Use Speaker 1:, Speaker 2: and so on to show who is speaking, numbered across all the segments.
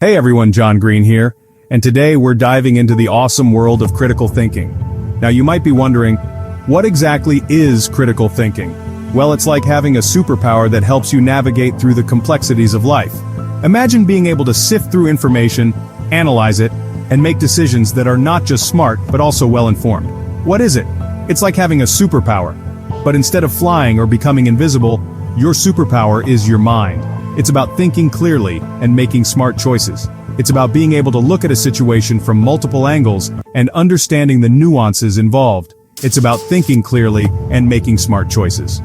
Speaker 1: Hey everyone, John Green here, and today we're diving into the awesome world of critical thinking. Now you might be wondering, what exactly is critical thinking? Well, it's like having a superpower that helps you navigate through the complexities of life. Imagine being able to sift through information, analyze it, and make decisions that are not just smart, but also well-informed. What is it? It's like having a superpower. But instead of flying or becoming invisible, your superpower is your mind. It's about thinking clearly and making smart choices. It's about being able to look at a situation from multiple angles and understanding the nuances involved. It's about thinking clearly and making smart choices.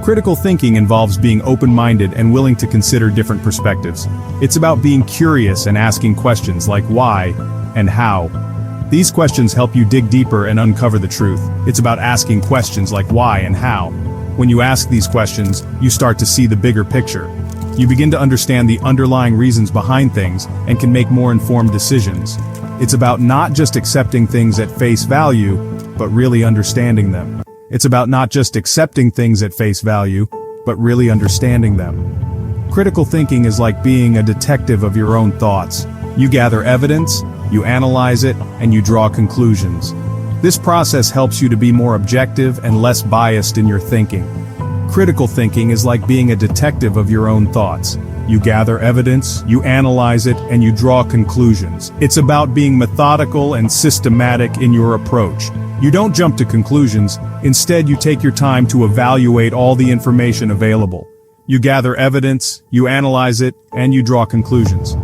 Speaker 1: Critical thinking involves being open-minded and willing to consider different perspectives. It's about being curious and asking questions like why and how. These questions help you dig deeper and uncover the truth. It's about asking questions like why and how. When you ask these questions, you start to see the bigger picture. You begin to understand the underlying reasons behind things and can make more informed decisions. It's about not just accepting things at face value, but really understanding them. It's about not just accepting things at face value, but really understanding them. Critical thinking is like being a detective of your own thoughts. You gather evidence, you analyze it, and you draw conclusions. This process helps you to be more objective and less biased in your thinking. Critical thinking is like being a detective of your own thoughts. You gather evidence, you analyze it, and you draw conclusions. It's about being methodical and systematic in your approach. You don't jump to conclusions, instead you take your time to evaluate all the information available. You gather evidence, you analyze it, and you draw conclusions.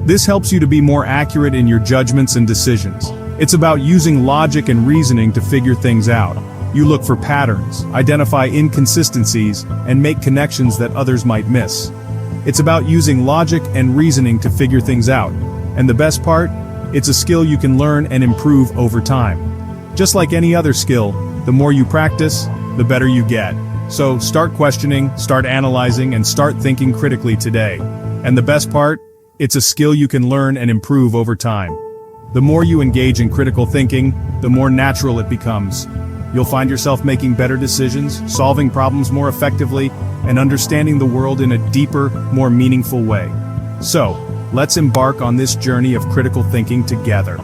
Speaker 1: This helps you to be more accurate in your judgments and decisions. It's about using logic and reasoning to figure things out. You look for patterns, identify inconsistencies, and make connections that others might miss. It's about using logic and reasoning to figure things out. And the best part? It's a skill you can learn and improve over time. Just like any other skill, the more you practice, the better you get. So start questioning, start analyzing, and start thinking critically today. And the best part? It's a skill you can learn and improve over time. The more you engage in critical thinking, the more natural it becomes. You'll find yourself making better decisions, solving problems more effectively, and understanding the world in a deeper, more meaningful way. So, let's embark on this journey of critical thinking together.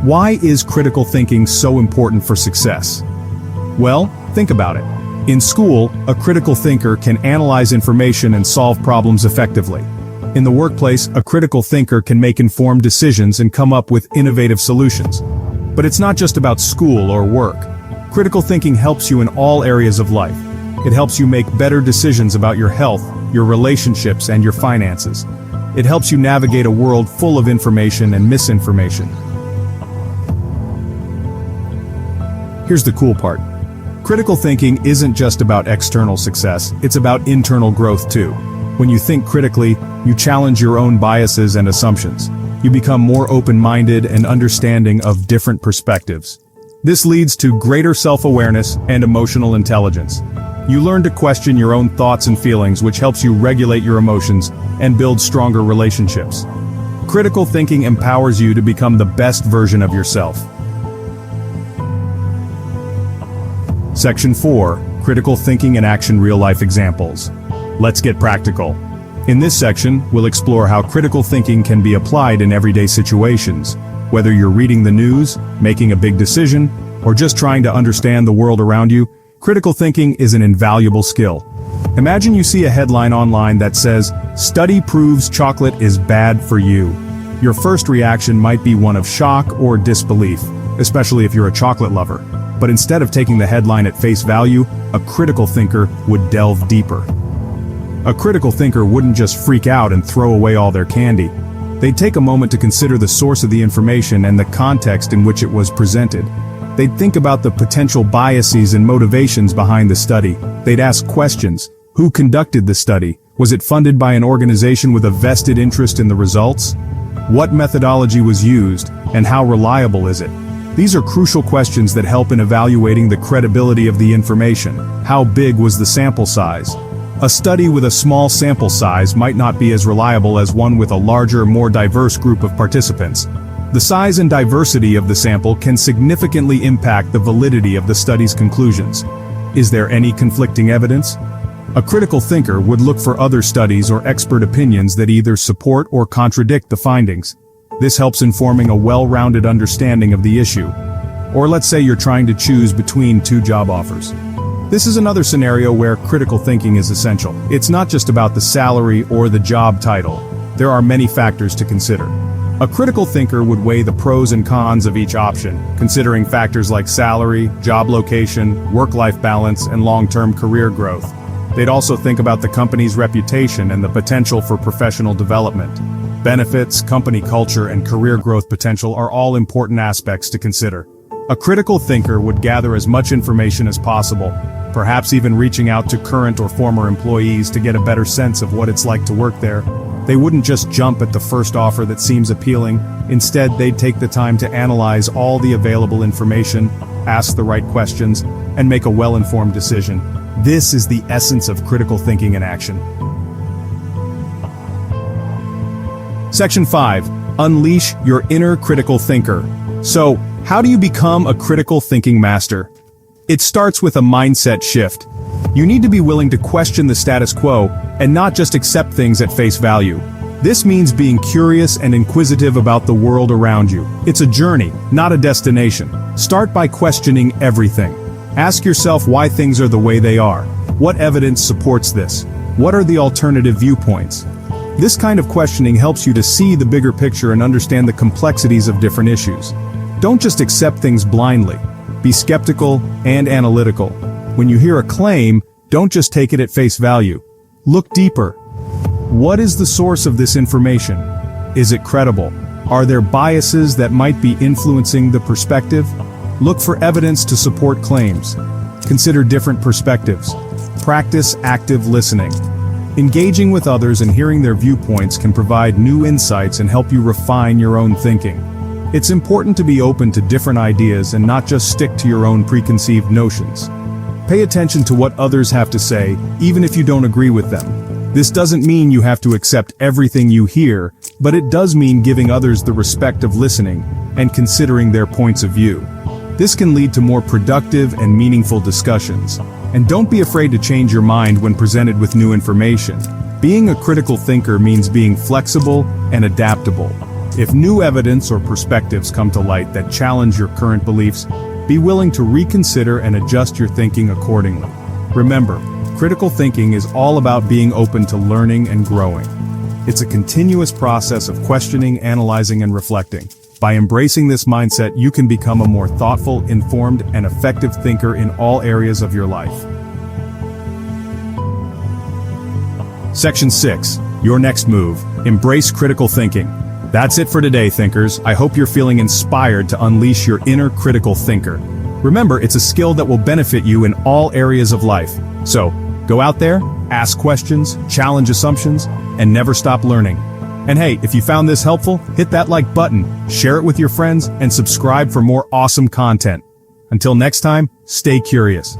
Speaker 1: Why is critical thinking so important for success? Well, think about it. In school, a critical thinker can analyze information and solve problems effectively. In the workplace, a critical thinker can make informed decisions and come up with innovative solutions. But it's not just about school or work. Critical thinking helps you in all areas of life. It helps you make better decisions about your health, your relationships, and your finances. It helps you navigate a world full of information and misinformation. Here's the cool part. Critical thinking isn't just about external success, it's about internal growth too. When you think critically, you challenge your own biases and assumptions. You become more open-minded and understanding of different perspectives. This leads to greater self-awareness and emotional intelligence. You learn to question your own thoughts and feelings, which helps you regulate your emotions and build stronger relationships. Critical thinking empowers you to become the best version of yourself. Section 4. Critical Thinking in Action Real-Life Examples. Let's get practical. In this section, we'll explore how critical thinking can be applied in everyday situations. Whether you're reading the news, making a big decision, or just trying to understand the world around you, critical thinking is an invaluable skill. Imagine you see a headline online that says, "Study proves chocolate is bad for you." Your first reaction might be one of shock or disbelief, especially if you're a chocolate lover. But instead of taking the headline at face value, a critical thinker would delve deeper. A critical thinker wouldn't just freak out and throw away all their candy. They'd take a moment to consider the source of the information and the context in which it was presented. They'd think about the potential biases and motivations behind the study. They'd ask questions. Who conducted the study? Was it funded by an organization with a vested interest in the results? What methodology was used, and how reliable is it? These are crucial questions that help in evaluating the credibility of the information. How big was the sample size? A study with a small sample size might not be as reliable as one with a larger, more diverse group of participants. The size and diversity of the sample can significantly impact the validity of the study's conclusions. Is there any conflicting evidence? A critical thinker would look for other studies or expert opinions that either support or contradict the findings. This helps in forming a well-rounded understanding of the issue. Or let's say you're trying to choose between two job offers. This is another scenario where critical thinking is essential. It's not just about the salary or the job title. There are many factors to consider. A critical thinker would weigh the pros and cons of each option, considering factors like salary, job location, work-life balance, and long-term career growth. They'd also think about the company's reputation and the potential for professional development. Benefits, company culture, and career growth potential are all important aspects to consider. A critical thinker would gather as much information as possible, perhaps even reaching out to current or former employees to get a better sense of what it's like to work there. They wouldn't just jump at the first offer that seems appealing. Instead, they'd take the time to analyze all the available information, ask the right questions, and make a well-informed decision. This is the essence of critical thinking in action. Section 5. Unleash your inner critical thinker. So, how do you become a critical thinking master? It starts with a mindset shift. You need to be willing to question the status quo and not just accept things at face value. This means being curious and inquisitive about the world around you. It's a journey, not a destination. Start by questioning everything. Ask yourself why things are the way they are. What evidence supports this? What are the alternative viewpoints? This kind of questioning helps you to see the bigger picture and understand the complexities of different issues. Don't just accept things blindly. Be skeptical and analytical. When you hear a claim, don't just take it at face value. Look deeper. What is the source of this information? Is it credible? Are there biases that might be influencing the perspective? Look for evidence to support claims. Consider different perspectives. Practice active listening. Engaging with others and hearing their viewpoints can provide new insights and help you refine your own thinking. It's important to be open to different ideas and not just stick to your own preconceived notions. Pay attention to what others have to say, even if you don't agree with them. This doesn't mean you have to accept everything you hear, but it does mean giving others the respect of listening and considering their points of view. This can lead to more productive and meaningful discussions. And don't be afraid to change your mind when presented with new information. Being a critical thinker means being flexible and adaptable. If new evidence or perspectives come to light that challenge your current beliefs, be willing to reconsider and adjust your thinking accordingly. Remember, critical thinking is all about being open to learning and growing. It's a continuous process of questioning, analyzing, and reflecting. By embracing this mindset, you can become a more thoughtful, informed, and effective thinker in all areas of your life. Section 6. Your next move. Embrace critical thinking. That's it for today, thinkers. I hope you're feeling inspired to unleash your inner critical thinker. Remember, it's a skill that will benefit you in all areas of life. So, go out there, ask questions, challenge assumptions, and never stop learning. And hey, if you found this helpful, hit that like button, share it with your friends, and subscribe for more awesome content. Until next time, stay curious.